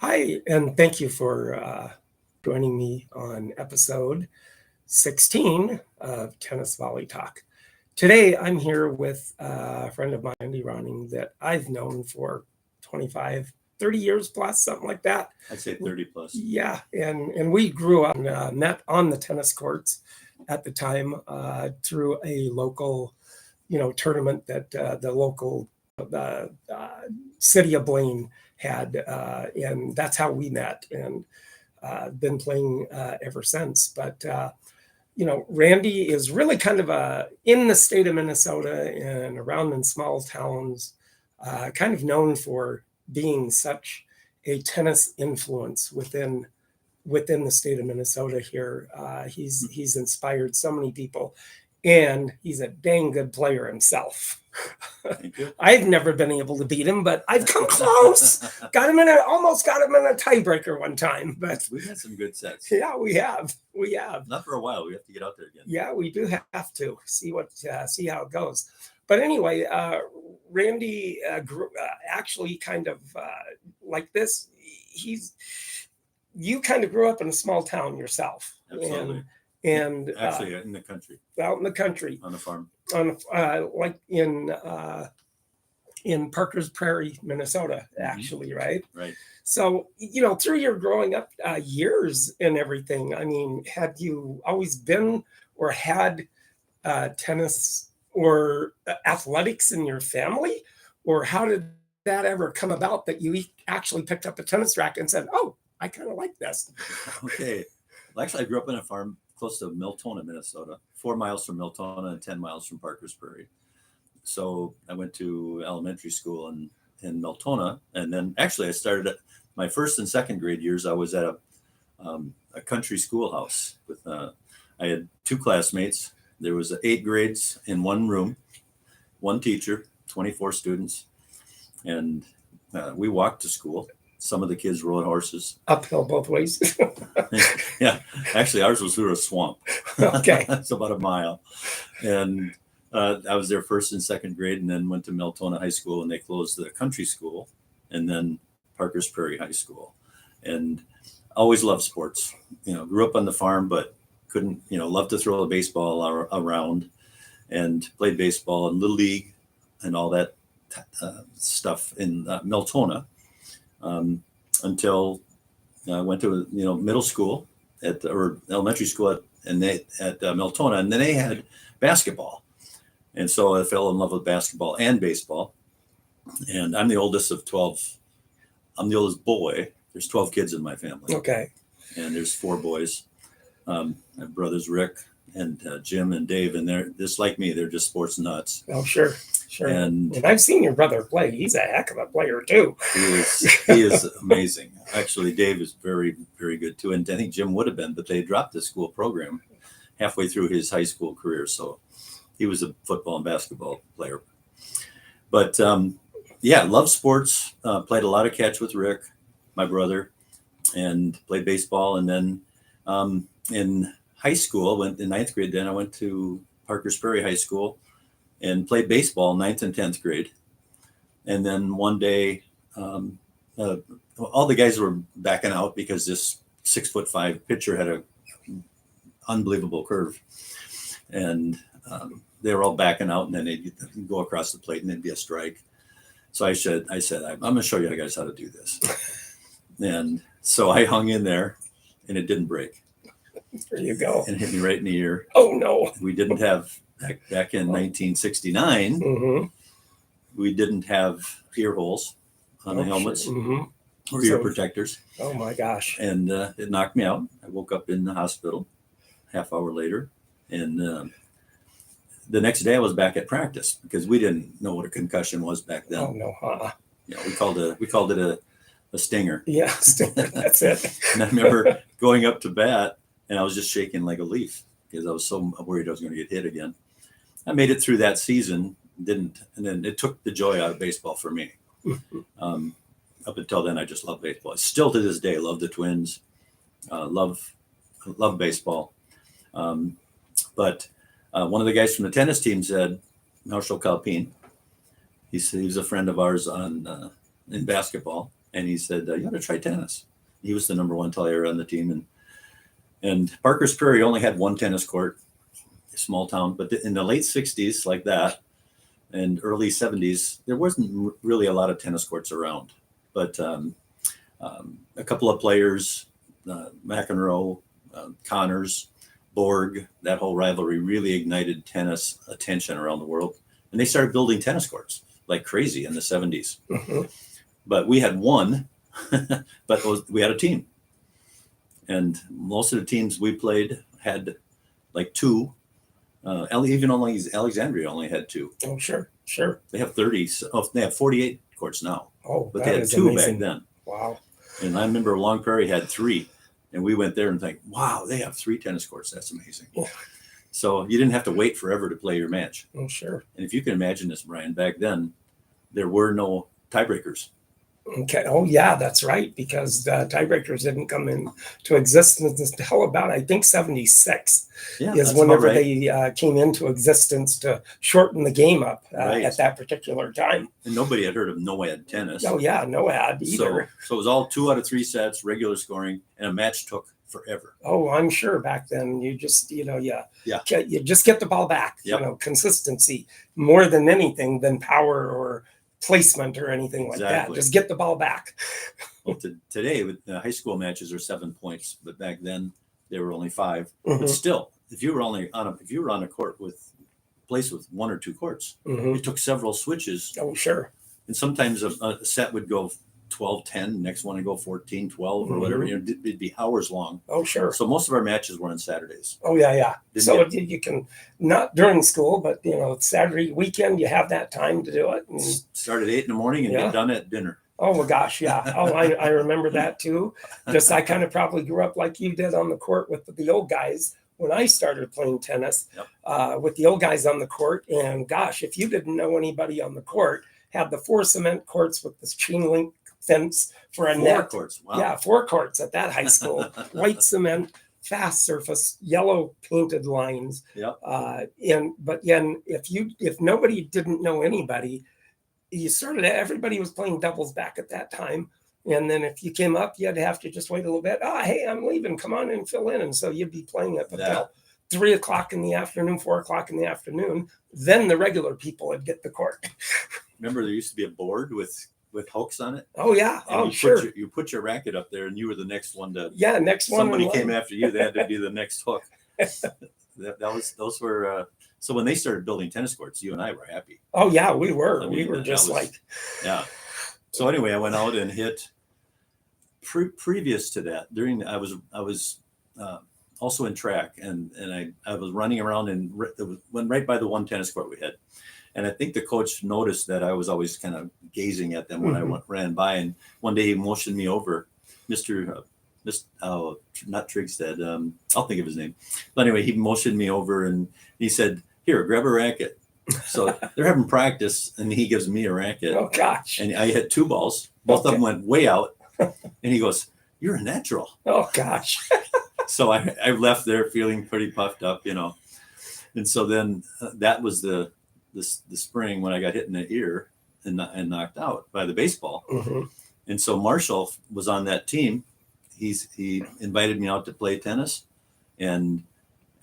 Hi, and thank you for joining me on episode 16 of Tennis Volley Talk. Today, I'm here with a friend of mine, Andy Ronning, that I've known for 25, 30 years plus, something like that. I'd say 30 plus. Yeah, and we grew up and met on the tennis courts at the time through a local, tournament that the local city of Blaine had, and that's how we met, and been playing ever since. But Randy is really kind of in the state of Minnesota and around in small towns, kind of known for being such a tennis influence within the state of Minnesota here. He's inspired so many people, and he's a dang good player himself. Thank you. I've never been able to beat him, but I've come close. Almost got him in a tiebreaker one time. But we've had some good sets. Yeah, we have. Not for a while. We have to get out there again. Yeah, we do have to see how it goes. But anyway, Randy grew actually kind of like this. You kind of grew up in a small town yourself. Absolutely. And actually, in the country. Out in the country. On a farm. Like in Parker's Prairie, Minnesota, actually, right? Right. So, through your growing up years and everything, I mean, had you always been or had tennis or athletics in your family? Or how did that ever come about that you actually picked up a tennis racket and said, oh, I kind of like this? Okay. Well, actually, I grew up on a farm close to Miltona, Minnesota, 4 miles from Miltona and 10 miles from Parker's Prairie. So I went to elementary school in Miltona, and then actually I started at my first and second grade years. I was at a country schoolhouse with I had 2 classmates. There was 8 grades in one room, one teacher, 24 students, and we walked to school. Some of the kids rode horses. Uphill both ways. Yeah, actually ours was through a swamp. Okay. It's about a mile. And I was there first and second grade, and then went to Miltona High School, and they closed the country school, and then Parker's Prairie High School. And always loved sports. Grew up on the farm, but couldn't, loved to throw the baseball around, and played baseball in Little League and all that stuff in Miltona. Until I went to middle school or elementary school at Miltona, and then they had basketball, and so I fell in love with basketball and baseball. And I'm the oldest of 12. I'm the oldest boy. There's 12 kids in my family. Okay. And there's 4 boys. My brothers Rick and Jim and Dave, and they're just like me. They're just sports nuts. Oh, sure. And I've seen your brother play. He's a heck of a player too. He is amazing. Actually, Dave is very, very good too. And I think Jim would have been, but they dropped the school program halfway through his high school career. So he was a football and basketball player. But loved sports. Played a lot of catch with Rick, my brother, and played baseball. And then in high school, in 9th grade, then I went to Parker's Prairie High School and played baseball 9th and 10th grade. And then one day, all the guys were backing out because this 6'5" pitcher had a unbelievable curve. And they were all backing out, and then they'd go across the plate and it'd be a strike. So I said, I'm going to show you guys how to do this. And so I hung in there, and it didn't break. There you go. And it hit me right in the ear. Oh, no. We didn't have, back in 1969, we didn't have ear holes on the helmets or ear protectors. Oh, my gosh. And it knocked me out. I woke up in the hospital half hour later. And the next day I was back at practice because we didn't know what a concussion was back then. Oh, no. We called it a stinger. Yeah, stinger. That's it. And I remember going up to bat, and I was just shaking like a leaf because I was so worried I was going to get hit again. I made it through that season, and then it took the joy out of baseball for me. Up until then, I just loved baseball. I still to this day love the Twins, love baseball. But one of the guys from the tennis team said, Marshall Calpine, he was a friend of ours in basketball. and he said, you ought to try tennis. He was the number one player on the team. And Parker's Prairie only had one tennis court, a small town. But in the late 60s, like that, and early 70s, there wasn't really a lot of tennis courts around. But a couple of players, McEnroe, Connors, Borg, that whole rivalry really ignited tennis attention around the world. And they started building tennis courts like crazy in the 70s. Mm-hmm. But we had one, but we had a team. And most of the teams we played had like two. Even only Alexandria only had two. Oh, sure. They have 30. They have 48 courts now. Oh, but they had two amazing. Back then. Wow. And I remember Long Prairie had 3. And we went there and think, wow, they have 3 tennis courts. That's amazing. Yeah. So you didn't have to wait forever to play your match. Oh, sure. And if you can imagine this, Brian, back then, there were no tiebreakers. Okay. Oh, yeah, that's right. Because the tiebreakers didn't come into existence until about, I think, 76 is whenever they came into existence to shorten the game up at that particular time. And nobody had heard of no-ad tennis. Oh, yeah, no-ad either. So it was all 2 out of 3 sets, regular scoring, and a match took forever. Oh, I'm sure back then you just, you just get the ball back, consistency more than anything than power or placement or anything like that. Just get the ball back. Well, today with high school matches are 7 points, but back then they were only 5. Mm-hmm. But still, if you were on a court with 1 or 2 courts, it took several switches. Oh, sure. And sometimes a set would go 12-10, next one would go 14-12 or whatever. It'd be hours long. Oh, sure. So most of our matches were on Saturdays. Oh, yeah. So you can, not during school, but Saturday weekend, you have that time to do it. And start at 8 in the morning and get done at dinner. Oh my gosh, yeah. Oh, I remember that too. Just I kind of probably grew up like you did on the court with the old guys when I started playing tennis, with the old guys on the court. And gosh, if you didn't know anybody on the court, had the 4 cement courts with this chain link fence for a 4 net. Courts. Wow. Yeah, 4 courts at that high school. White cement, fast surface, yellow painted lines. Yep. But if nobody didn't know anybody, everybody was playing doubles back at that time. And then if you came up, you'd have to just wait a little bit. Hey, I'm leaving. Come on and fill in. And so you'd be playing it until 3 o'clock in the afternoon, 4 o'clock in the afternoon. Then the regular people would get the court. Remember, there used to be a board with hooks on it. Oh yeah. And sure. You put your racket up there, and you were the next one to. Yeah, next one. Somebody came after you. They had to be the next hook. Those were. So when they started building tennis courts, you and I were happy. Oh yeah, we were. We were just Yeah. So anyway, I went out and hit. Previous to that, I was also in track, and I was running around and went right by the one tennis court we had. And I think the coach noticed that I was always kind of gazing at them when I ran by. And one day he motioned me over, not Trigstead. I'll think of his name. But anyway, he motioned me over and he said, "Here, grab a racket." So they're having practice, and he gives me a racket. Oh gosh! And I hit 2 balls. Both of them went way out. And he goes, "You're a natural." Oh gosh! So I left there feeling pretty puffed up, And so then that was the spring when I got hit in the ear and knocked out by the baseball. Mm-hmm. And so Marshall was on that team. He invited me out to play tennis, and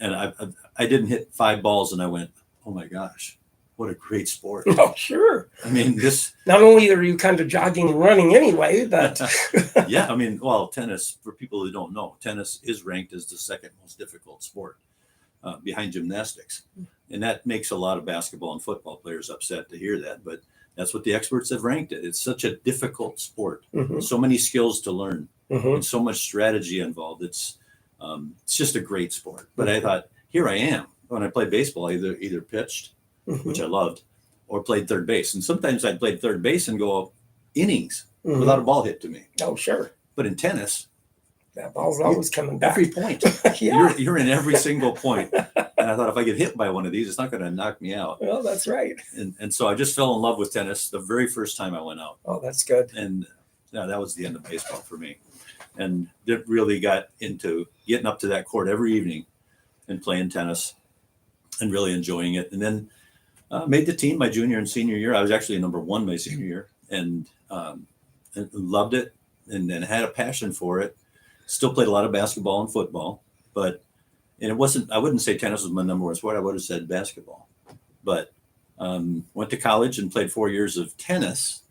I didn't hit 5 balls, and I went, "Oh my gosh, what a great sport!" Oh sure. I mean, this. Not only are you kind of jogging and running anyway, but yeah, I mean, well, tennis, for people who don't know, tennis is ranked as the 2nd most difficult sport behind gymnastics. And that makes a lot of basketball and football players upset to hear that, but that's what the experts have ranked it. It's such a difficult sport. So many skills to learn and so much strategy involved. It's just a great sport. But I thought, here I am. When I played baseball, I either pitched, which I loved, or played third base. And sometimes I'd play third base and go innings without a ball hit to me. Oh, sure. But in tennis, that ball's always coming back. Every point. You're in every single point. And I thought, if I get hit by one of these, it's not going to knock me out. Well, that's right. And so I just fell in love with tennis the very first time I went out. Oh, that's good. And that was the end of baseball for me. And it really got into getting up to that court every evening and playing tennis and really enjoying it. And then made the team my junior and senior year. I was actually number 1 my senior year. And and loved it and had a passion for it. Still played a lot of basketball and football, but and it wasn't. I wouldn't say tennis was my number one sport. I would have said basketball. But went to college and played 4 years of tennis.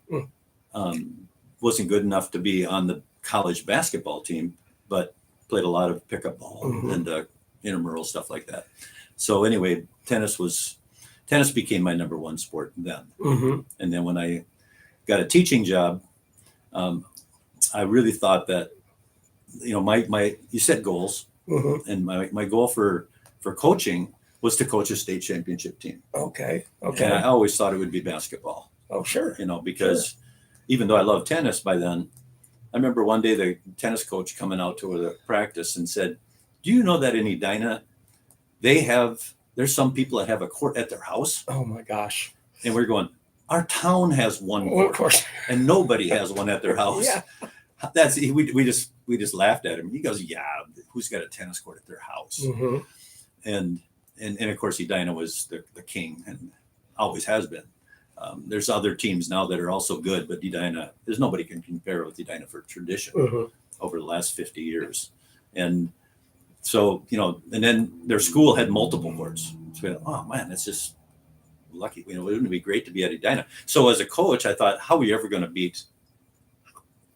Wasn't good enough to be on the college basketball team, but played a lot of pickup ball and intramural stuff like that. So anyway, tennis became my number one sport then. And then when I got a teaching job, I really thought that, you set goals, and my goal for coaching was to coach a state championship team. Okay. And I always thought it would be basketball. Oh, sure. Because even though I loved tennis by then, I remember one day the tennis coach coming out to the practice and said, "Do you know that in Edina, there's some people that have a court at their house?" Oh my gosh. And we're going, our town has one Well, court, of course. and nobody has one at their house. Yeah. We just laughed at him. He goes, "Yeah, who's got a tennis court at their house?" And of course, Edina was the king and always has been. There's other teams now that are also good, but Edina, there's nobody can compare with Edina for tradition over the last 50 years. And so, and then their school had multiple courts. So, oh man, that's just lucky. Wouldn't it be great to be at Edina? So as a coach, I thought, how are you ever going to beat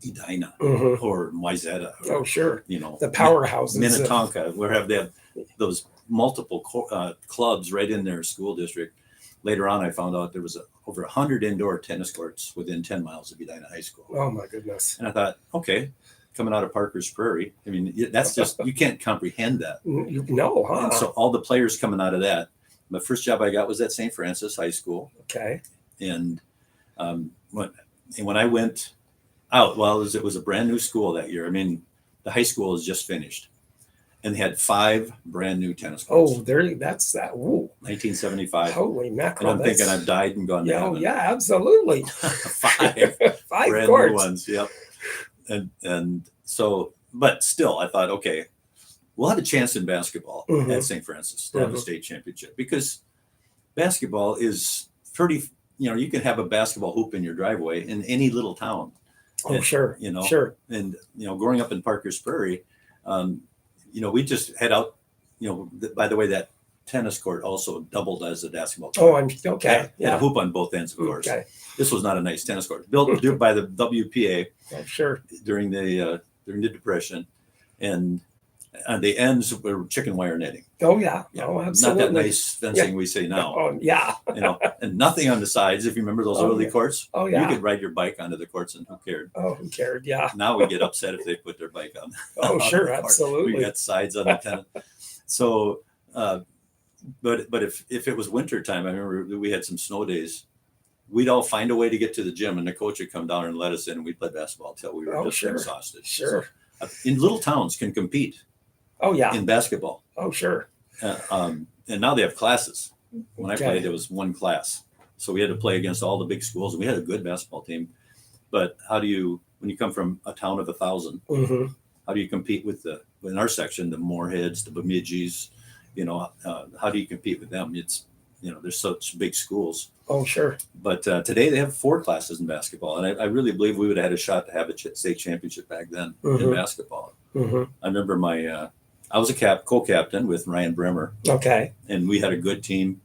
Edina or Wayzata? Oh, sure. The powerhouses. Minnetonka, they have those multiple clubs right in their school district. Later on, I found out there was over 100 indoor tennis courts within 10 miles of Edina High School. Oh my goodness. And I thought, okay, coming out of Parker's Prairie, I mean, that's just, you can't comprehend that. No, huh? And so all the players coming out of that, my first job I got was at St. Francis High School. Okay. And when I went out, it was a brand new school that year. I mean, the high school was just finished. And they had 5 brand new tennis courts. Oh, that's that. Ooh. 1975. Holy mackerel. And I'm thinking I've died and gone to heaven. Oh, yeah, absolutely. 5 brand courts. new ones. Yep. And so, but still, I thought, okay, we'll have a chance in basketball at St. Francis to have a state championship, because basketball is pretty, you can have a basketball hoop in your driveway in any little town. Oh, and, sure. Sure. And, growing up in Parker's Prairie, we just head out, by the way, that tennis court also doubled as a basketball court. Oh, I'm okay. Yeah. A hoop on both ends, of course. Okay. This was not a nice tennis court, built by the WPA. Oh, sure. During the Depression, and the ends were chicken wire netting. Oh yeah. Oh, absolutely. Not that nice fencing we say now. Oh yeah. And nothing on the sides. If you remember those early courts, oh yeah, you could ride your bike onto the courts, and who cared? Oh, who cared? Yeah. Now we get upset if they put their bike on. Oh sure, absolutely. We got sides on the tennis. So, but if it was winter time, I remember we had some snow days. We'd all find a way to get to the gym, and the coach would come down and let us in, and we'd play basketball till we were just exhausted. Sure. So, in little towns can compete. Oh yeah. In basketball. Oh sure. And now they have classes. When I played, there was one class, so we had to play against all the big schools, and we had a good basketball team. But when you come from a town of 1,000, how do you compete with in our section, the Moorheads, the Bemidji's? How do you compete with them? It's there's such big schools. Oh, sure. But today they have 4 classes in basketball. And I really believe we would have had a shot to have a state championship back then in basketball. I remember I was a co-captain with Ryan Bremer. Okay. And we had a good team.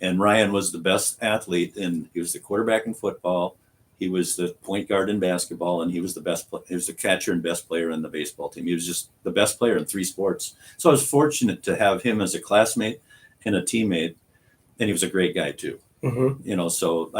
And Ryan was the best athlete, and he was the quarterback in football. He was the point guard in basketball, and he was the catcher and best player in the baseball team. He was just the best player in 3 sports. So I was fortunate to have him as a classmate and a teammate. And he was a great guy too. So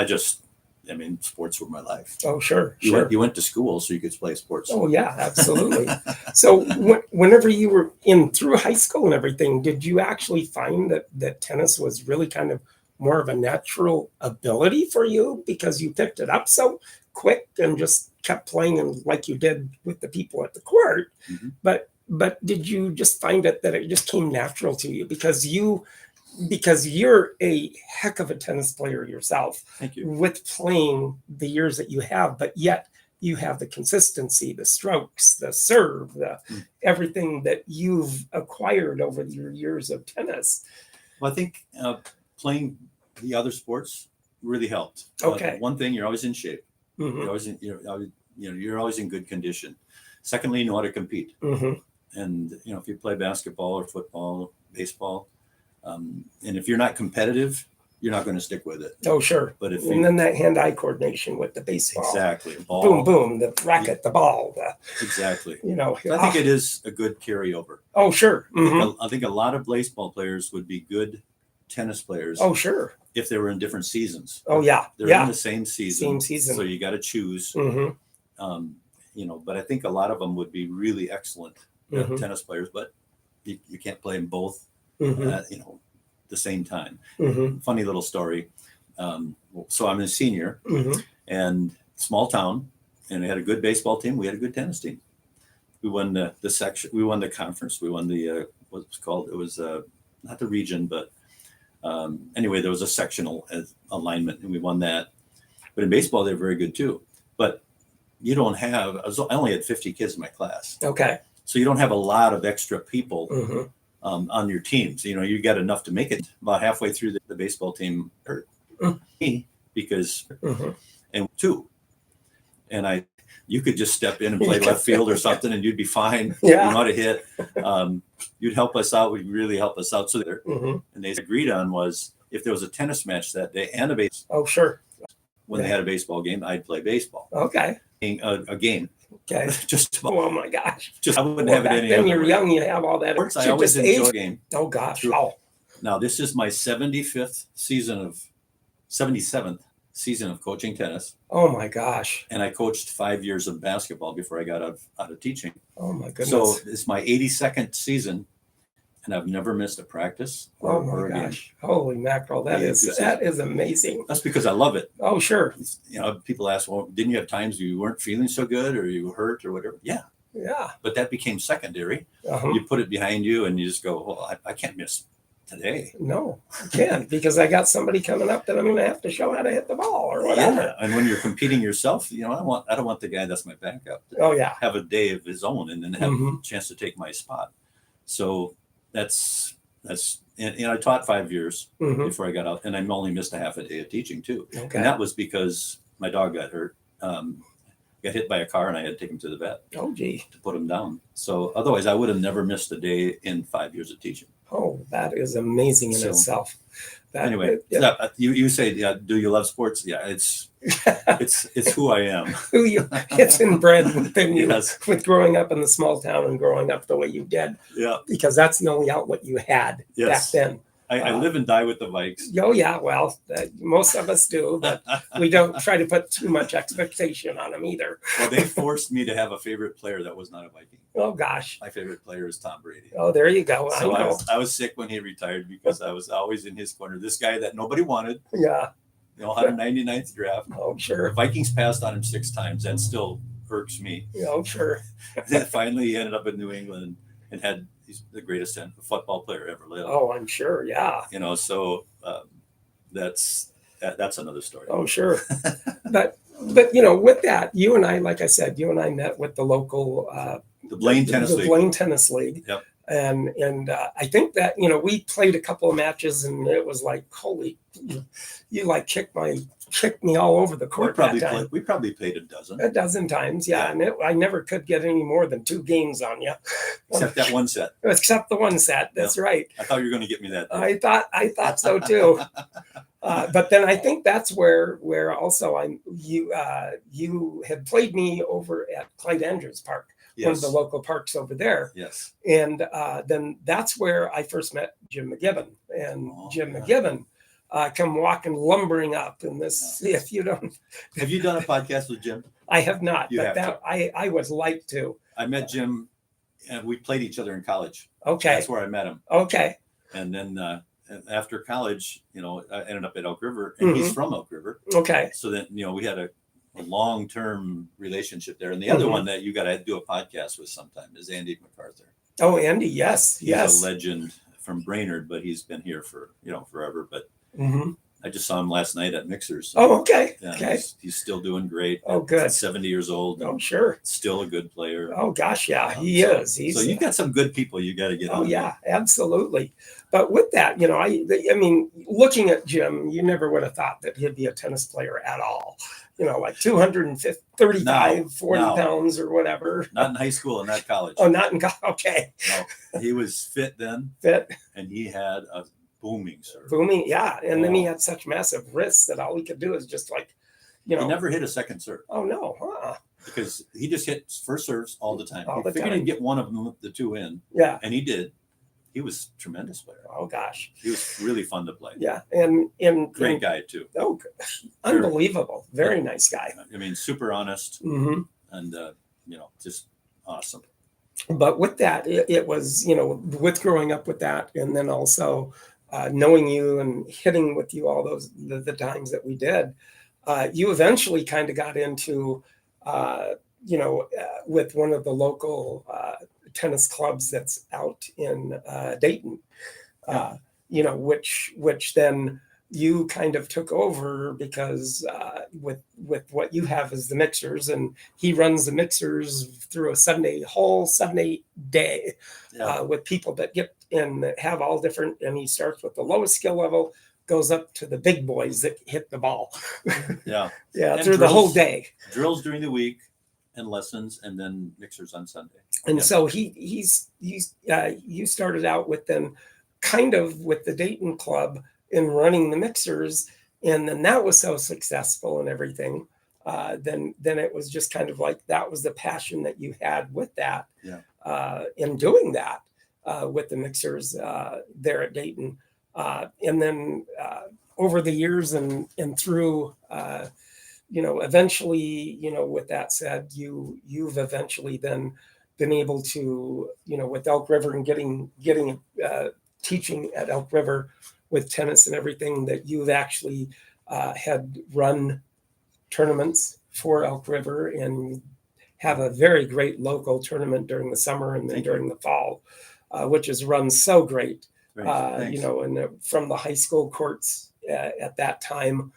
sports were my life. Oh, sure. You went to school so you could play sports. Oh, yeah, absolutely. So whenever you were through high school and everything, did you actually find that tennis was really kind of more of a natural ability for you because you picked it up so quick and just kept playing like you did with the people at the court? But did you just find that it just came natural to you because you're a heck of a tennis player yourself. Thank you. With playing the years that you have, but yet you have the consistency, the strokes, the serve, everything that you've acquired over your years of tennis. Well, I think playing the other sports really helped. Okay. One thing, you're always in shape. You're always you're always in good condition. Secondly, you know how to compete. And, if you play basketball or football, baseball, and if you're not competitive, you're not going to stick with it. Oh, sure. But if and then that hand-eye coordination with the baseball. Exactly. Ball. Boom, boom, the racket, the ball. Exactly. So I think it is a good carryover. Oh, sure. I think a lot of baseball players would be good tennis players. Oh, sure. If they were in different seasons. Oh, yeah. They're in the same season. Same season. So you got to choose. But I think a lot of them would be really excellent tennis players, but you can't play them both at, the same time. Funny little story. So I'm a senior and small town, and we had a good baseball team. We had a good tennis team. We won the section. We won the conference. We won the what was called. It was not the region, but anyway, there was a sectional alignment, and we won that. But in baseball, they're very good too. But you don't have. I only had 50 kids in my class. Okay. So you don't have a lot of extra people on your teams. You got enough to make it. About halfway through the baseball team hurt me because and two, and you could just step in and play left field or something, and you'd be fine. Yeah. You know how to hit. You'd help us out. Would really help us out. So there, and they agreed on was if there was a tennis match that day and a base. Oh, sure. When they had a baseball game, I'd play baseball. Okay. A game. Okay. Just about. Oh my gosh. I wouldn't have it any Then other you're way. young. You have all that. I always enjoy the game. Oh gosh. Oh. Now this is my 77th season of coaching tennis. Oh my gosh. And I coached 5 years of basketball before I got out of teaching. Oh my goodness. So it's my 82nd season, and I've never missed a practice oh my gosh. Holy mackerel. That is amazing. That's because I love it. Oh, sure. People ask, well, didn't you have times you weren't feeling so good or you hurt or whatever? Yeah. Yeah. But that became secondary. You put it behind you and you just go, well, I can't miss today. No, I can't because I got somebody coming up that I'm going to have to show how to hit the ball or whatever. Yeah. And when you're competing yourself, I don't want the guy that's my backup to have a day of his own and then have a chance to take my spot. So that's and I taught 5 years before I got out, and I only missed a half a day of teaching too. Okay. And that was because my dog got hurt, got hit by a car, and I had to take him to the vet. Oh, gee. To put him down. So otherwise, I would have never missed a day in 5 years of teaching. Oh, that is amazing in itself. Anyway, you say, do you love sports? Yeah, it's who I am. It's inbred within you with growing up in the small town and growing up the way you did. Yeah. Because that's the only outlet you had back then. I live and die with the Vikes. Oh, yeah. Well, most of us do, but we don't try to put too much expectation on them either. Well, they forced me to have a favorite player that was not a Viking. Oh, gosh. My favorite player is Tom Brady. Oh, there you go. So I was sick when he retired because I was always in his corner. This guy that nobody wanted. Yeah. 199th draft. Oh, sure. The Vikings passed on him 6 times. That still irks me. Oh, sure. Then finally he ended up in New England and he's the greatest football player ever lived. Oh, I'm sure. Yeah. So that's another story. Oh, sure. but with that, you and I, like I said, met with the local the Blaine Tennis League. Blaine Tennis League. Yep. And I think that we played a couple of matches, and it was like, holy, you like kicked me all over the court. We probably played a dozen times, yeah. And I never could get any more than 2 games on you, except that one set. Except the one set. That's right. I thought you were going to get me that. I thought so too. But then I think that's where also you had played me over at Clyde Andrews Park. Yes. One of the local parks over there. Yes. And then that's where I first met Jim McGibbon. And Jim McGibbon come walking, lumbering up in this. Yeah. If you don't. Have you done a podcast with Jim? I have not. I would like to. I met Jim, and we played each other in college. Okay. That's where I met him. Okay. And then after college, I ended up at Elk River, and he's from Elk River. Okay. So then, we had a long-term relationship there. And the other one that you got to do a podcast with sometime is Andy MacArthur. Oh, Andy. Yes. He's a legend from Brainerd, but he's been here for, forever. But I just saw him last night at Mixers. Oh, okay. Yeah, Okay. he's still doing great. Oh, good. 70 years old. Oh, sure. Still a good player. Oh, gosh, yeah, he So, is. He's, so you got some good people you got to get oh, on. yeah, absolutely. But with that, you know, I mean, looking at Jim, you never would have thought that he'd be a tennis player at all. You know, like 235, 40 pounds or whatever. Not in high school and not college. Oh, not in college. Okay. No, he was fit then. Fit. And he had a booming serve. Booming, yeah. And then he had such massive wrists that all he could do is just like, you know. He never hit a second serve. Oh, no. Because he just hit first serves all the time. All he the figured time. he'd get one of them, the two in. Yeah. And he did. He was a tremendous player. Oh, gosh. He was really fun to play. Yeah. And great guy, too. Oh, unbelievable. Very nice guy. I mean, super honest. Mm-hmm. And, you know, just awesome. But with that, it was, you know, with growing up with that, and then also knowing you and hitting with you all those the times that we did, you eventually kind of got into, you know, with one of the local tennis clubs that's out in Dayton, you know, which then you kind of took over because with what you have as the Mixers, and he runs the Mixers through a 7-day day with people that get in that have all different, and he starts with the lowest skill level, goes up to the big boys that hit the ball. Yeah. Yeah, and through the whole day. Drills during the week and lessons, and then Mixers on Sunday. And so you started out with them kind of with the Dayton club in running the Mixers, and then that was so successful and everything. Then it was just kind of like that was the passion that you had with that, in doing that with the Mixers there at Dayton, and then over the years and through, you know, eventually, you know, with that said, you've eventually then been able to, you know, with Elk River and getting teaching at Elk River with tennis and everything, that you've actually had run tournaments for Elk River and have a very great local tournament during the summer and then during the fall, which is run so great. You know, and from the high school courts at that time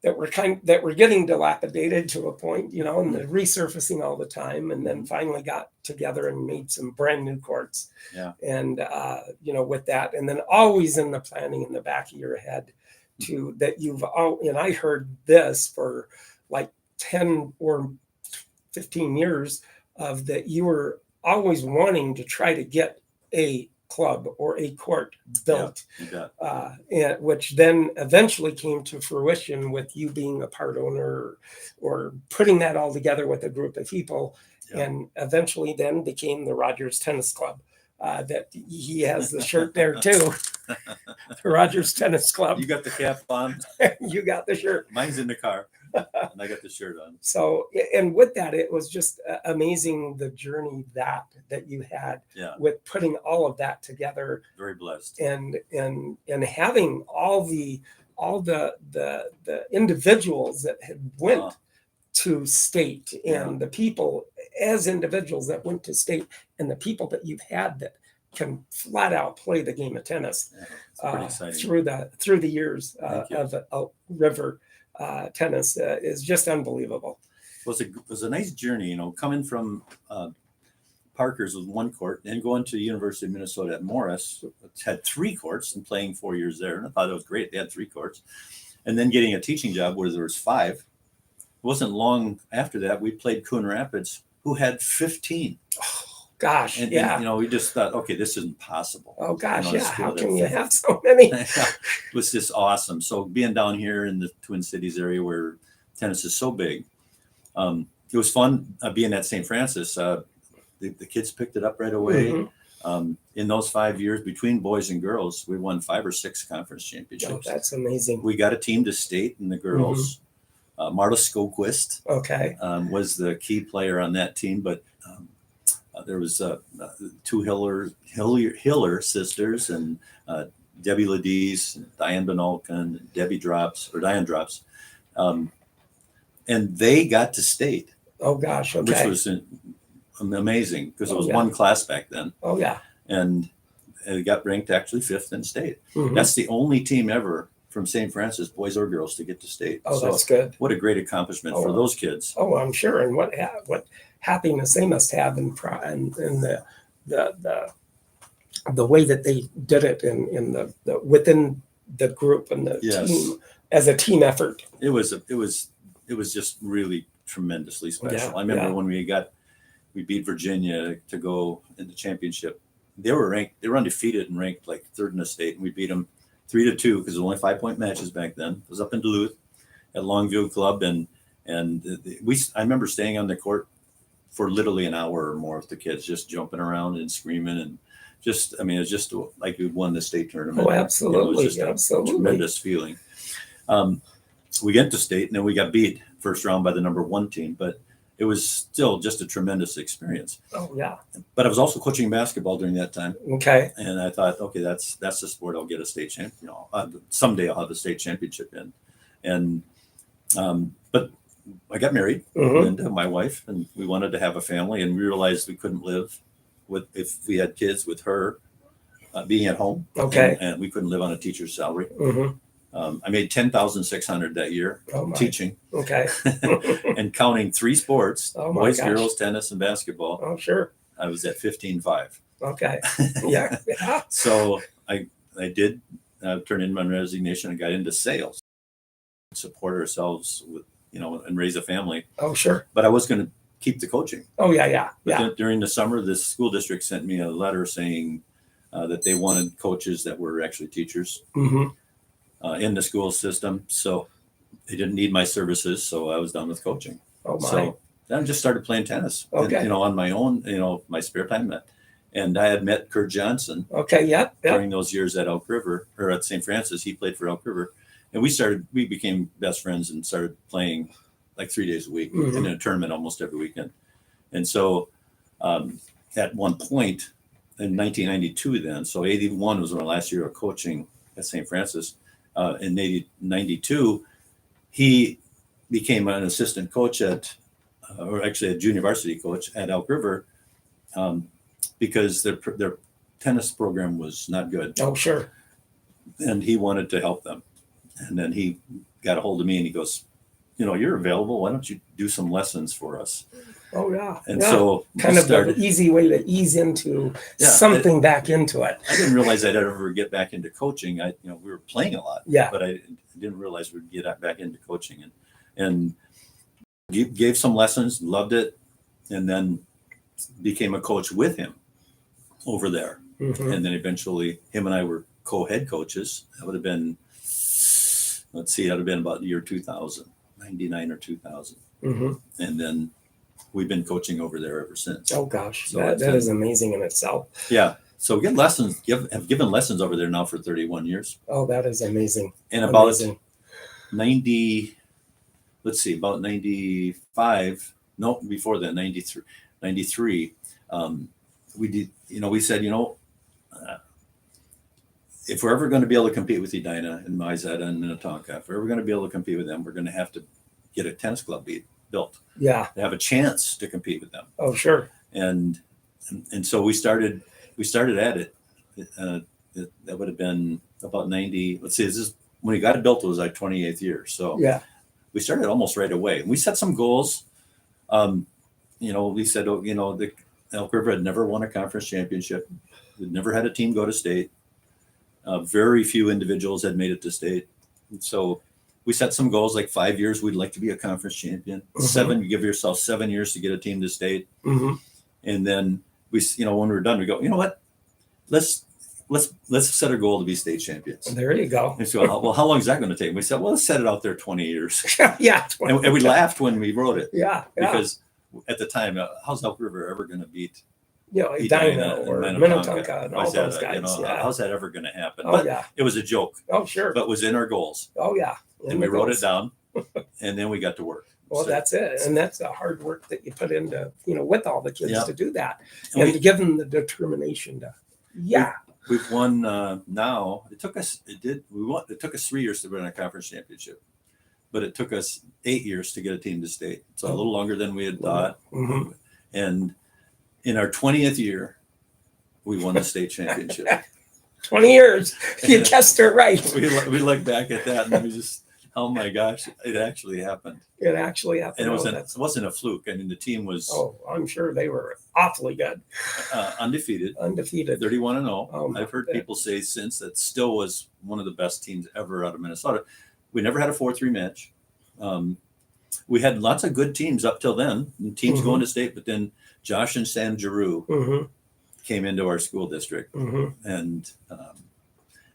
that were getting dilapidated to a point, you know, and they're resurfacing all the time, and then finally got together and made some brand new courts. Yeah. And you know, with that, and then always in the planning in the back of your head to that and I heard this for like 10 or 15 years of that you were always wanting to try to get a club or a court built, and which then eventually came to fruition with you being a part owner or putting that all together with a group of people, and eventually then became the Rogers Tennis Club. That he has the shirt there too. The Rogers Tennis Club. You got the cap on. You got the shirt. Mine's in the car. And I got the shirt on. So, and with that, it was just amazing the journey that you had with putting all of that together. Very blessed. And having all the individuals that had went to state, and the people as individuals that went to state, and the people that you've had that can flat out play the game of tennis through the years of Elk River tennis is just unbelievable. It was a nice journey, you know, coming from Parker's with one court and going to the University of Minnesota at Morris, which had 3 courts, and playing 4 years there. And I thought it was great. They had 3 courts. And then getting a teaching job where there was 5. It wasn't long after that, we played Coon Rapids, who had 15. Oh, gosh, and, you know, we just thought, okay, this isn't possible. Oh, gosh, you know, how can you have so many? It was just awesome. So being down here in the Twin Cities area where tennis is so big, it was fun being at St. Francis. The kids picked it up right away. Mm-hmm. In those 5 years between boys and girls, we won 5 or 6 conference championships. Oh, that's amazing. We got a team to state in the girls. Mm-hmm. Marta Skoquist was the key player on that team, but there was 2 Hiller sisters, and Debbie Ladise, Diane Benolkin, Diane Drops. And they got to state. Oh, gosh. Okay. Which was amazing because it was one class back then. Oh, yeah. And it got ranked actually 5th in state. Mm-hmm. That's the only team ever from St. Francis, boys or girls, to get to state. Oh, So that's good. what a great accomplishment for those kids. Oh, I'm sure. And what happiness they must have in the way that they did it in the within the group and the team as a team effort. It was just really tremendously special. Yeah, I remember when we beat Virginia to go in the championship. They were undefeated and ranked like third in the state, and we beat them 3-2 because there were only 5-point matches back then. It was up in Duluth at Longview Club, and I remember staying on the court for literally an hour or more with the kids, just jumping around and screaming, and it was just like we won the state tournament. Oh, absolutely, it was just a tremendous feeling. We get to state, and then we got beat first round by the number 1 team, but it was still just a tremendous experience. Oh yeah. But I was also coaching basketball during that time. Okay. And I thought, okay, that's the sport I'll get a state champ. Someday I'll have a state championship in. And but I got married, and my wife, and we wanted to have a family, and we realized we couldn't live if we had kids with her being at home. Okay. And we couldn't live on a teacher's salary. Mm-hmm. I made $10,600 that year teaching. Okay. And counting 3 sports, boys, girls, tennis, and basketball. Oh, sure. I was at 15.5. Okay. Yeah. So I did turn in my resignation and got into sales, support ourselves with, and raise a family. Oh, sure. But I was going to keep the coaching. Oh, yeah. But during the summer, the school district sent me a letter saying that they wanted coaches that were actually teachers. Mm-hmm. In the school system, so they didn't need my services, so I was done with coaching. Oh my! So then I just started playing tennis, on my own, my spare time. And I had met Kurt Johnson. Okay, yeah. During those years at Elk River or at St. Francis, he played for Elk River, and we became best friends and started playing like 3 days a week in a tournament almost every weekend. And so at one point in 1992, then, so 81 was my last year of coaching at St. Francis. In 92, he became an assistant coach or actually a junior varsity coach at Elk River, because their tennis program was not good. Oh, sure. And he wanted to help them. And then he got a hold of me and he goes, you're available. Why don't you do some lessons for us? Oh, yeah. And so kind of an easy way to ease into something back into it. I didn't realize I'd ever get back into coaching. We were playing a lot, but I didn't realize we'd get back into coaching, and gave some lessons, loved it, and then became a coach with him over there. Mm-hmm. And then eventually him and I were co-head coaches. That would have been, about the year 2000, 99 or 2000. Mm-hmm. And then we've been coaching over there ever since. Oh gosh, so that is amazing in itself. Yeah. So we get lessons. Have given lessons over there now for 31 years. Oh, that is amazing. And about 90. Let's see, about 95. No, before that, 93. 93. We did. We said, if we're ever going to be able to compete with Edina and Mizetta and Minnetonka, if we're ever going to be able to compete with them, we're going to have to get a tennis club built. Yeah. To have a chance to compete with them. Oh, sure. And so we started at it. That would have been about 90. Let's see, this is when we got it built, it was our 28th year. So yeah, we started almost right away. And we set some goals. We said, the Elk River had never won a conference championship. We'd never had a team go to state. Very few individuals had made it to state. And so we set some goals, like 5 years, we'd like to be a conference champion. Mm-hmm. 7, you give yourself 7 years to get a team to state. Mm-hmm. And then we, when we're done, we go, what? Let's set a goal to be state champions. There you go. And so, well, how long is that going to take? And we said, well, let's set it out there 20 years. Yeah. 20. And we laughed when we wrote it. Yeah. Because at the time, how's Elk River ever going to beat Edina or Minnetonka and all those guys? How's that ever going to happen? Oh, but it was a joke. Oh, sure. But it was in our goals. Oh, yeah. And we wrote it down, and then we got to work. Well, that's it. And that's the hard work that you put into, with all the kids to do that. And to give them the determination to, We've won now. It took us 3 years to win a conference championship, but it took us 8 years to get a team to state. So a little longer than we had thought. Mm-hmm. And in our 20th year, we won the state championship. 20 years. You guessed it right. We look back at that and we just, oh my gosh, it actually happened. It actually happened. And it wasn't a fluke. I mean, the team was I'm sure they were awfully good. undefeated. 31-0. Oh, I've heard people say since that still was one of the best teams ever out of Minnesota. We never had a 4-3 match. We had lots of good teams up till then, teams going to state, but then Josh and Sam Giroux came into our school district, and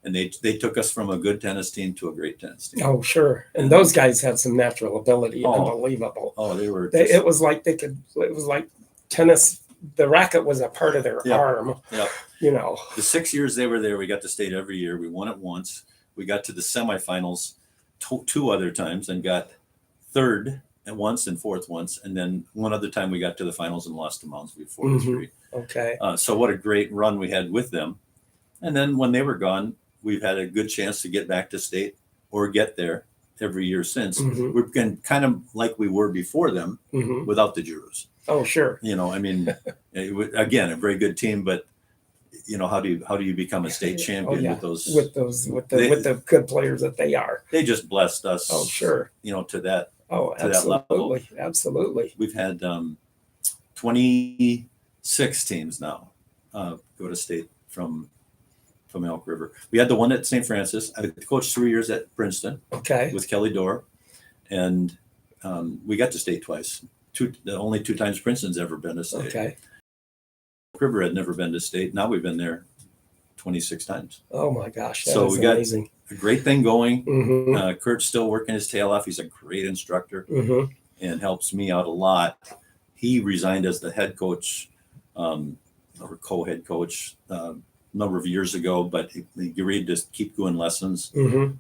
they took us from a good tennis team to a great tennis team. Oh, sure. And those guys had some natural ability, unbelievable. Oh, they were. It was like it was like tennis. The racket was a part of their arm. Yeah. You know, the 6 years they were there, we got to state every year. We won it once. We got to the semifinals two other times and got third and once and fourth once, and then one other time we got to the finals and lost to Mounsview 4-3. Okay. So what a great run we had with them. And then when they were gone, we've had a good chance to get back to state or get there every year since. We've been kind of like we were before them without the Giroux. Oh, sure. You know, I mean, again, a very good team, but you know, how do you become a state champion with the good players that they are? They just blessed us. Oh, sure. You know, to that. Oh, to that level. Absolutely. We've had 26 teams now go to state from Elk River. We had the one at St. Francis. I coached 3 years at Princeton. Okay. With Kelly Dorr, and we got to state twice. The only 2 times Princeton's ever been to state. Okay. Elk River had never been to state. Now we've been there 26 times. Oh my gosh, so we got amazing. A great thing going. Kurt's still working his tail off. He's a great instructor and helps me out a lot. He resigned as the head coach or co-head coach a number of years ago, but he agreed to keep doing lessons.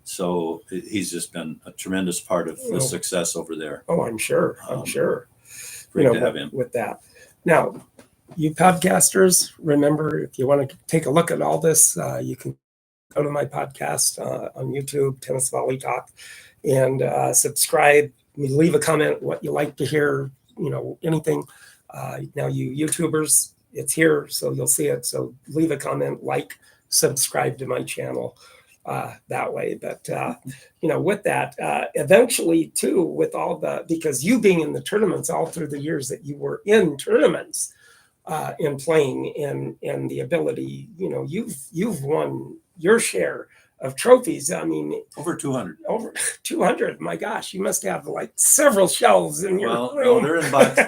So he's just been a tremendous part of the success over there. Oh, I'm sure. Great to have him. With that. Now, you podcasters, remember, if you want to take a look at all this, you can go to my podcast on YouTube, Tennis Volley Talk, and subscribe. Leave a comment what you like to hear, you know, anything. Now, you YouTubers, it's here, so you'll see it. So leave a comment, subscribe to my channel that way. But, you know, with that, eventually, too, with because you being in the tournaments all through the years that you were in tournaments, in playing and the ability, you know, you've won your share of trophies. I mean, over 200. Over 200. My gosh, you must have like several shelves in your room. No, they're in boxes.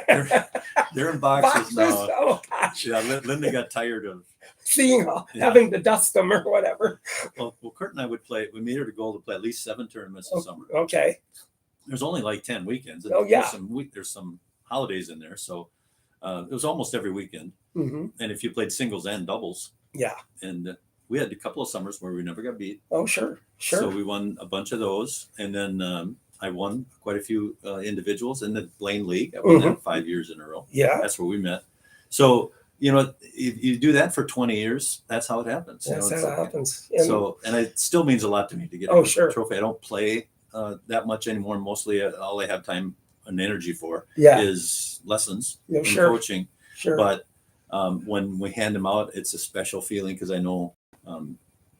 They're in boxes now. Oh gosh. Yeah, Linda got tired of having to dust them or whatever. Well, Kurt and I would play. We made her a goal to play at least 7 tournaments in summer. Okay. There's only like 10 weekends. Oh yeah. There's some holidays in there, so it was almost every weekend. And if you played singles and doubles, and we had a couple of summers where we never got beat. Oh sure. So we won a bunch of those, and then I won quite a few individuals in the Blaine League. I won that 5 years in a row. Yeah, that's where we met. So you know, if you do that for 20 years, that's how it happens. That's how it happens. And it still means a lot to me to get a trophy. I don't play that much anymore. Mostly, all I have time and energy for is lessons and coaching. Sure. But when we hand them out, it's a special feeling because I know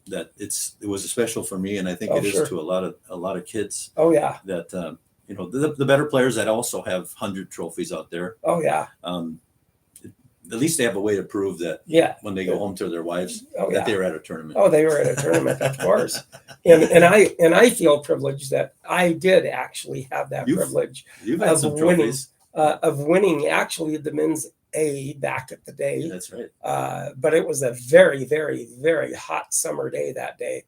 that it was special for me, and I think it is to a lot of kids. Oh yeah. That you know, the better players that also have 100 trophies out there. Oh yeah. At least they have a way to prove that when they go home to their wives that they were at a tournament. Oh, they were at a tournament, of course. And I feel privileged that I did actually have that privilege of winning actually the men's A back at the day. Yeah, that's right. But it was a very, very, very hot summer day that day.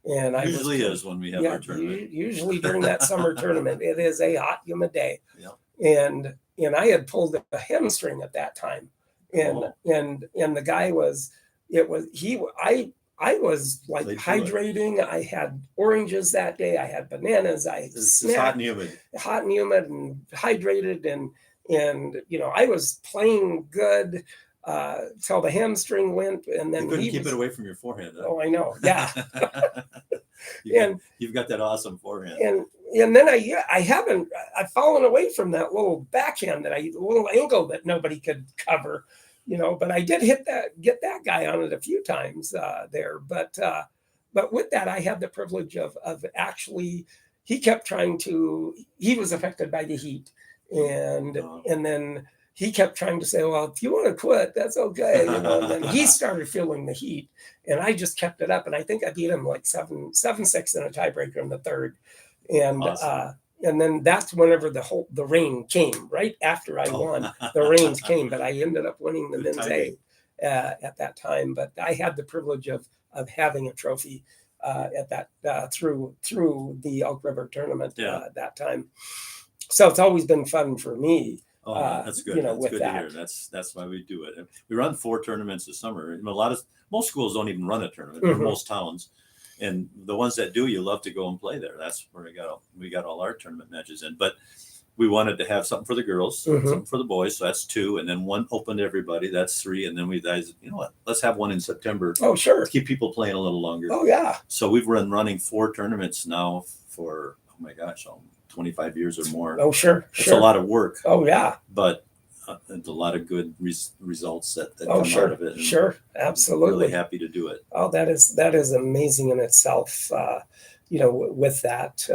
And I usually is when we have our tournament. Usually during that summer tournament, it is a hot, humid day. Yeah. And I had pulled a hamstring at that time. And the guy I was like hydrating. I had oranges that day. I had bananas. It's hot and humid and hydrated. And you know, I was playing good till the hamstring went. And then you couldn't keep it away from your forehand. Huh? Oh, I know. Yeah. You've got that awesome forehand. And then I've fallen away from that little backhand little angle that nobody could cover. but I did get that guy on it a few times there. But with that, I had the privilege of actually, he kept trying to, he was affected by the heat. And then he kept trying to say, well, if you want to quit, that's okay. And then he started feeling the heat, and I just kept it up. And I think I beat him like 7-6 in a tiebreaker in the third. And, awesome. And then that's whenever the rain came, right after I won. The rains came, but I ended up winning the men's A at that time. But I had the privilege of having a trophy at that through the Elk River tournament that time. So it's always been fun for me. Oh, that's good. That's good to hear. That's why we do it. We run 4 tournaments this summer. And most schools don't even run a tournament, or most towns. And the ones that do, you love to go and play there. That's where we got all our tournament matches in. But we wanted to have something for the girls, something for the boys. So that's 2, and then 1 open to everybody. That's 3, and then we guys, you know what? Let's have one in September. Oh, sure. To keep people playing a little longer. Oh, yeah. So we've been running 4 tournaments now for 25 years or more. Oh, sure. It's a lot of work. Oh, yeah. But a lot of good results that come out of it. And sure, absolutely. Really happy to do it. Oh, that is amazing in itself. With that.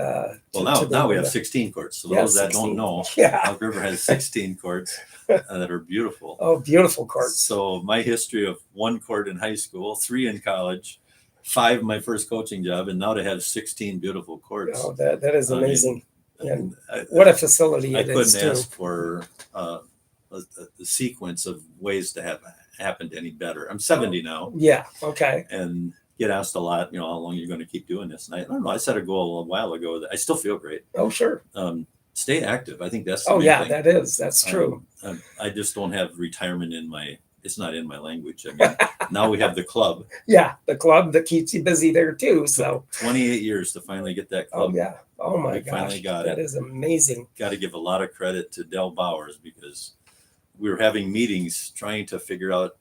Well, now we have 16 courts. So those that don't know, Elk River has 16 courts that are beautiful. Oh, beautiful courts. So my history of 1 court in high school, 3 in college, 5 my first coaching job, and now to have 16 beautiful courts. Oh, that is amazing. And what a facility it is. I couldn't ask for the sequence of ways to have happened any better. I'm 70 now. Yeah. Okay. And get asked a lot, how long you're going to keep doing this. And I don't know. I set a goal a while ago that I still feel great. Oh, sure. Stay active. I think that's the main thing. That's true. I just don't have retirement it's not in my language. I mean, now we have the club. Yeah, the club that keeps you busy there too. So 28 years to finally get that club. Oh, yeah. Oh, my gosh. Finally got that is amazing. Got to give a lot of credit to Del Bowers, because we were having meetings trying to figure out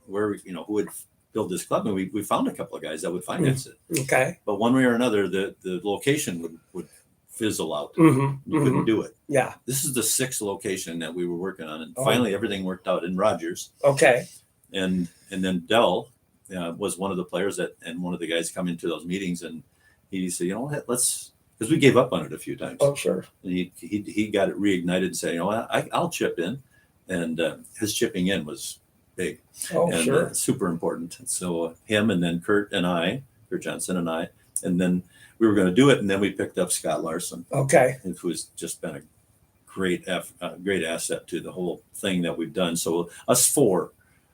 where, who would build this club. And we found a couple of guys that would finance it. Okay. But one way or another, the location would fizzle out. You couldn't do it. Yeah. This is the 6th location that we were working on. And finally everything worked out in Rogers. Okay. And then Del was one of the players and one of the guys coming to those meetings. And he said, let's, because we gave up on it a few times. Oh, sure. And he got it reignited and said, I'll chip in. And his chipping in was big. Oh, and, sure. Super important. And so him and then Kurt Johnson and I, and then we were going to do it. And then we picked up Scott Larson. Okay. It was just been a great asset to the whole thing that we've done. So us 4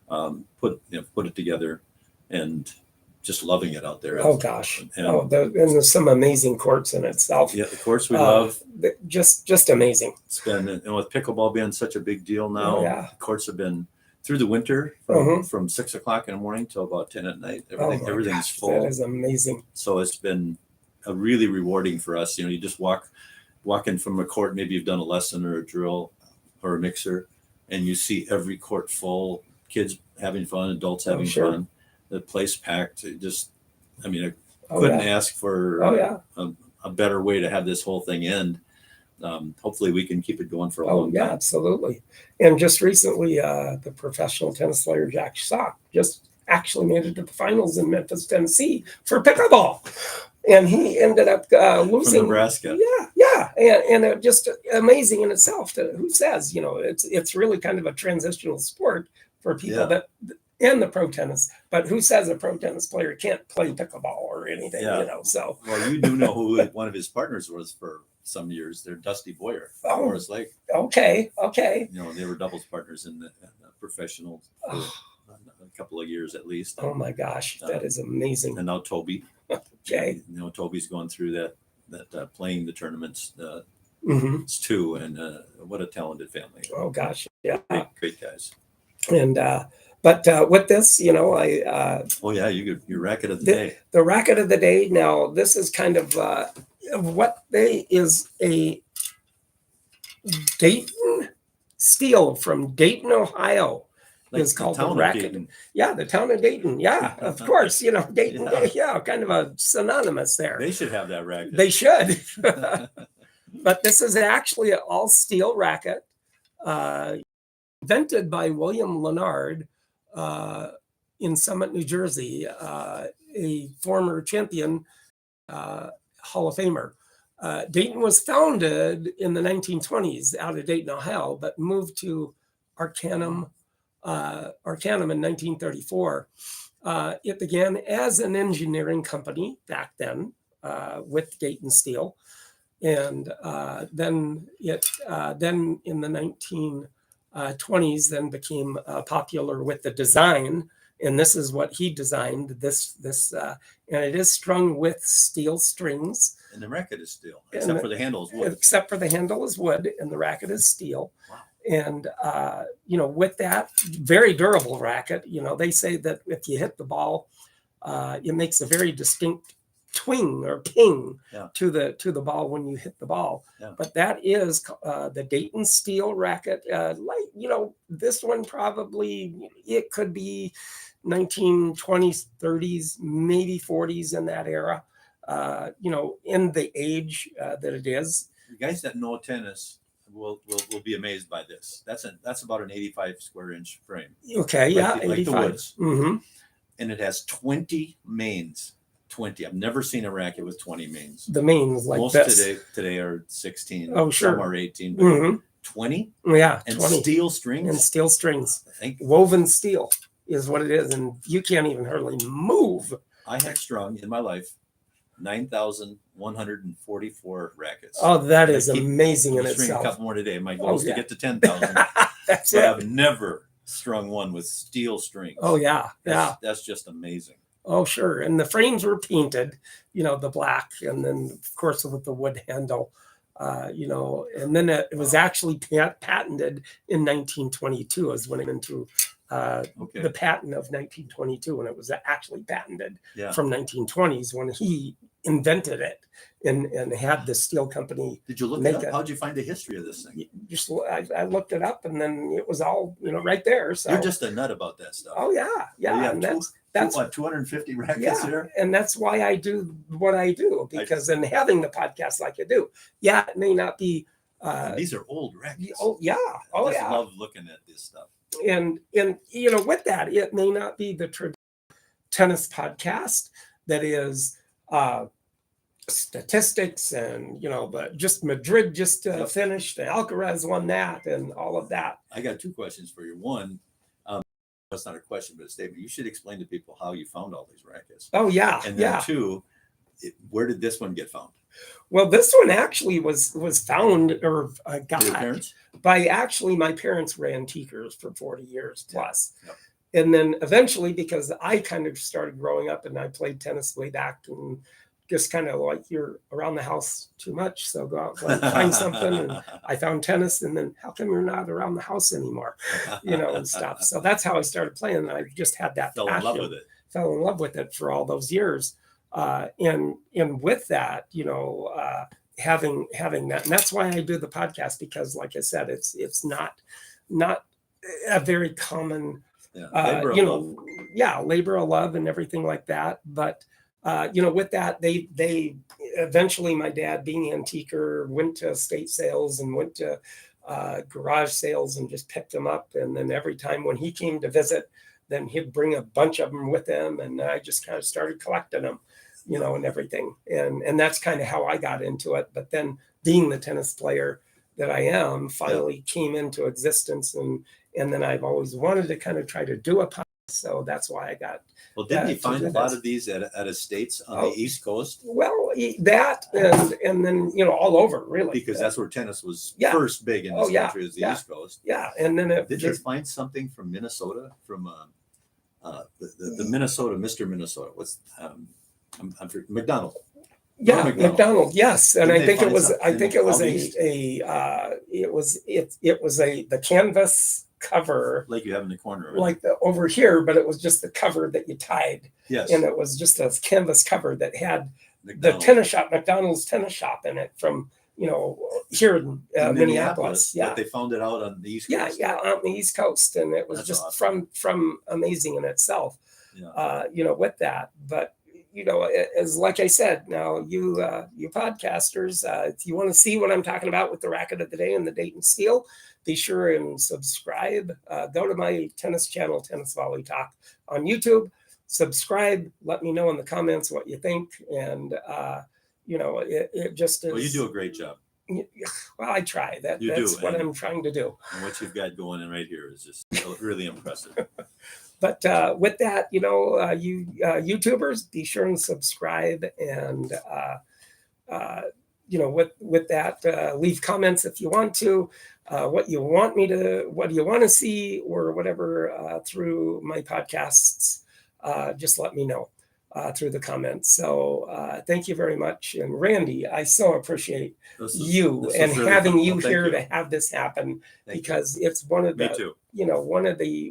put it together and just loving it out there. Oh, gosh. And there's some amazing courts in itself. Yeah, the courts we love. Just amazing. It's been, and with pickleball being such a big deal now, the courts have been through the winter from 6 o'clock in the morning till about 10 at night. Everything's full. That is amazing. So it's been a really rewarding for us. You just walk in from a court, maybe you've done a lesson or a drill or a mixer, and you see every court full, kids having fun, adults having fun, the place packed. I couldn't ask for a better way to have this whole thing end. Hopefully we can keep it going for a long time. Absolutely. And just recently, the professional tennis player Jack Sock just actually made it to the finals in Memphis, Tennessee for pickleball. And he ended up losing. From Nebraska. Yeah. And it just amazing in itself. Who says, it's really kind of a transitional sport for people that and the pro tennis. But who says a pro tennis player can't play pickleball or anything, so. Well, you do know who one of his partners was for some years. They're Dusty Boyer, Forest Lake. Okay. They were doubles partners in the professional for a couple of years at least. Oh my gosh, that is amazing. And now Toby. Okay. Toby's going through that playing the tournaments too, and what a talented family. Oh gosh, yeah, great guys. And but with this, your racket of the day. The racket of the day. Now this is kind of what is a Dayton steel from Dayton, Ohio. Is called the racket. Yeah, the town of Dayton. Yeah, of course. Dayton. Yeah, kind of a synonymous there. They should have that racket. They should. But this is actually an all steel racket. invented by William Leonard in Summit, New Jersey, a former champion Hall of Famer. Dayton was founded in the 1920s out of Dayton, Ohio, but moved to Arcanum in 1934. It began as an engineering company back then with Dayton Steel. And then in the 1920s then became popular with the design. And this is what he designed, this and it is strung with steel strings. And the racket is steel, except for the handle is wood. Except for the handle is wood, and the racket is steel. Wow. And, with that, very durable racket, they say that if you hit the ball, it makes a very distinct twing or ping to the ball when you hit the ball. Yeah. But that is the Dayton Steel racket. This one probably, it could be 1920s, 30s, maybe 40s in that era, in the age that it is. You guys that know tennis will be amazed by this. That's about an 85 square inch frame. Okay, like 85. The woods. Mm-hmm. And it has 20 mains. 20. I've never seen a racket with 20 mains. The mains like most this. today are 16. Oh, sure. Some are 18. But 20? Yeah, and 20. Steel strings? And steel strings. Woven steel is what it is. And you can't even hardly move. I have strung in my life 9,144 rackets. Oh, that is amazing in itself. itself. A couple more today. My goal is to get to 10,000. That's but it. I've never strung one with steel strings. Oh, yeah. That's just amazing. Oh, sure. And the frames were painted, the black, and then, of course, with the wood handle, and then it was actually patented in 1922 is when it went through the patent of 1922, when it was actually patented from 1920s when he invented it and had the steel company. Did you look it up? How'd you find the history of this thing? I looked it up, and then it was all right there. So you're just a nut about that stuff. Oh yeah. And that's what 250 rackets here. And that's why I do what I do, because in having the podcast like I do, it may not be. These are old rackets. Oh yeah. Oh I just yeah. love looking at this stuff. And with that, it may not be the traditional tennis podcast that is statistics and but just Madrid just finished, and Alcaraz won that, and all of that. I got two questions for you. One, that's not a question but a statement. You should explain to people how you found all these rackets. Oh yeah. And then two, where did this one get found? Well, this one actually was found or got by my parents were antiquers for 40 years plus. Yep. And then eventually, because I kind of started growing up and I played tennis way back, and just kind of like, you're around the house too much, so go out and find something. And I found tennis, and then how come you're not around the house anymore, and stuff. So that's how I stared playing. And I just had that fell in love with it for all those years. And with that, having that, and that's why I do the podcast, because like I said, it's not a very common, labor of love and everything like that. But, with that, they eventually, my dad being an antiquer, went to estate sales and went to garage sales and just picked them up. And then every time when he came to visit, then he'd bring a bunch of them with him. And I just kind of started collecting them, and everything. And that's kind of how I got into it. But then being the tennis player that I am finally came into existence. And then I've always wanted to kind of try to do a podcast. So that's why I got. Well, didn't you find a lot of these at estates on the East Coast? Well, that and then, all over, really. Because that's where tennis was first big in this country, is the East Coast. Yeah. And then did you find something from Minnesota, from the Minnesota, Mr. Minnesota? What's I'm McDonald. Yeah, McDonald. Yes, and I think it was the canvas cover, like you have in the corner, like over here, but it was just the cover that you tied. Yes, and it was just a canvas cover that had the tennis shop, McDonald's tennis shop, in it from here in Minneapolis. Yeah, but they found it out on the East Coast. Yeah, on the East Coast, and it was That's just awesome. from amazing in itself. Yeah. With that, but. As like I said, now you podcasters, if you want to see what I'm talking about with the racket of the day and the Dayton Steel, be sure and subscribe. Go to my tennis channel, Tennis Volley Talk on YouTube. Subscribe. Let me know in the comments what you think. And, it just is. Well, you do a great job. Well, I try. That's what I'm trying to do. And what you've got going in right here is just really impressive. But with that, you YouTubers, be sure and subscribe. And, with that, leave comments if you want to, what you want to see or whatever through my podcasts. Just let me know through the comments. So thank you very much. And Randy, I so appreciate you and having you here to have this happen, because it's one of the,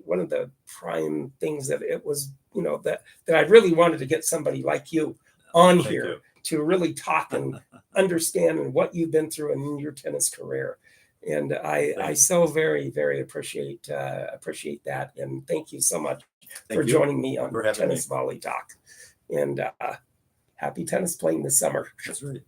one of the prime things that it was, that I really wanted to get somebody like you on here to really talk and understand and what you've been through in your tennis career. And I so very, very appreciate that. And thank you so much for joining me on Tennis Volley Talk. And happy tennis playing this summer. That's right.